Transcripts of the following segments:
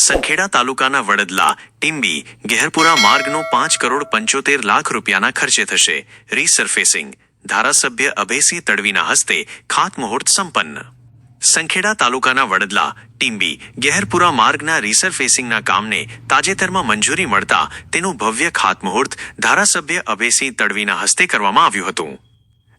સંખેડા તાલુકાના વડદલા ટીંબી ગહેરપુરા માર્ગનો 5 કરોડ 75 લાખ રૂપિયાના ખર્ચે થશે રીસરફેસિંગ। ધારાસભ્ય અભયસિંહ તડવીના હસ્તે ખાતમુહૂર્ત સંપન્ન। સંખેડા તાલુકાના વડદલા ટીંબી ગહેરપુરા માર્ગના રીસરફેસિંગના કામને તાજેતરમાં મંજૂરી મળતા તેનું ભવ્ય ખાતમુહૂર્ત ધારાસભ્ય અભયસિંહ તડવીના હસ્તે કરવામાં આવ્યું હતું।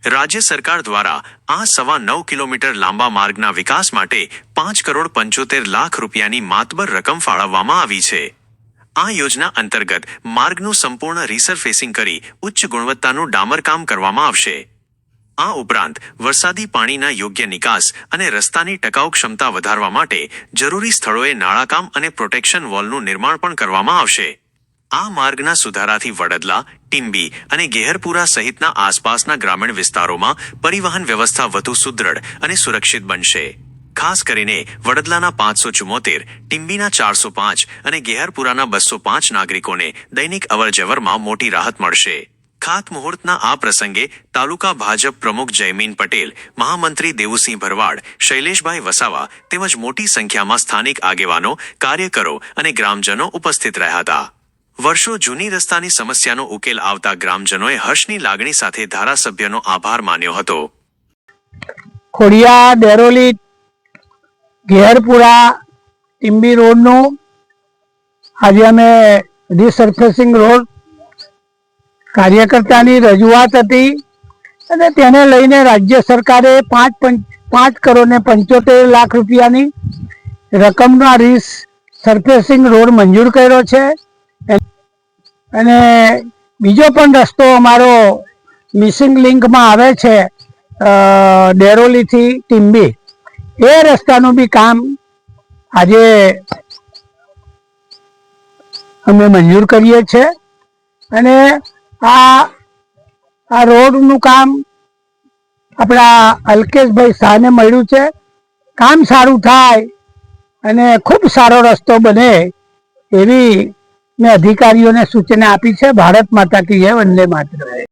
રાજ્ય સરકાર દ્વારા આ 9.25 કિલોમીટર લાંબા માર્ગના વિકાસ માટે 5 કરોડ 75 લાખ રૂપિયાની માતબર રકમ ફાળવવામાં આવી છે। આ યોજના અંતર્ગત માર્ગનું સંપૂર્ણ રીસરફેસિંગ કરી ઉચ્ચ ગુણવત્તાનું ડામરકામ કરવામાં આવશે। આ ઉપરાંત વરસાદી પાણીના યોગ્ય નિકાસ અને રસ્તાની ટકાઉ ક્ષમતા વધારવા માટે જરૂરી સ્થળોએ નાળાકામ અને પ્રોટેક્શન વોલનું નિર્માણ પણ કરવામાં આવશે। આ માર્ગના સુધારાથી વડદલા ટીંબી અને ગહેરપુરા સહિતના આસપાસના ગ્રામીણ વિસ્તારોમાં પરિવહન વ્યવસ્થા વધુ સુદૃઢ અને સુરક્ષિત બનશે। ખાસ કરીને વડદલાના 574, ટીંબીના 405 અને ગહેરપુરાના 205 નાગરિકોને દૈનિક અવરજવરમાં મોટી રાહત મળશે। ખાતમુહૂર્તના આ પ્રસંગે તાલુકા ભાજપ પ્રમુખ જયમીન પટેલ, મહામંત્રી દેવુસિંહ ભરવાડ, શૈલેષભાઈ વસાવા તેમજ મોટી સંખ્યામાં સ્થાનિક આગેવાનો, કાર્યકરો અને ગ્રામજનો ઉપસ્થિત રહ્યા હતા। વર્ષો જૂની રસ્તાની સમસ્યાનો ઉકેલ આવતા ગ્રામજનોએ હર્ષની લાગણી સાથે ધારાસભ્યનો આભાર માન્યો હતો। ખોડિયા ડેરોલી ગહેરપુરા ટીંબી રોડનું આજે અમે રીસરફેસિંગ રોડ કાર્યકર્તાની રજૂઆત હતી અને તેને લઈને રાજ્ય સરકારે 5 કરોડ 75 લાખ રૂપિયાની રકમનો રીસરફેસિંગ રોડ મંજૂર કર્યો છે। અને બીજો પણ રસ્તો અમારો મિસિંગ લિંકમાં આવે છે ડેરોલીથી ટીંબી, એ રસ્તાનું બી કામ આજે અમે મંજૂર કરીએ છીએ। અને આ રોડનું કામ આપણા અલ્કેશભાઈ શાહને મળ્યું છે। કામ સારું થાય અને ખૂબ સારો રસ્તો બને એવી મેં અધિકારીઓને સૂચના આપી છે। ભારત માતા કી જય, વંદે માતરમ।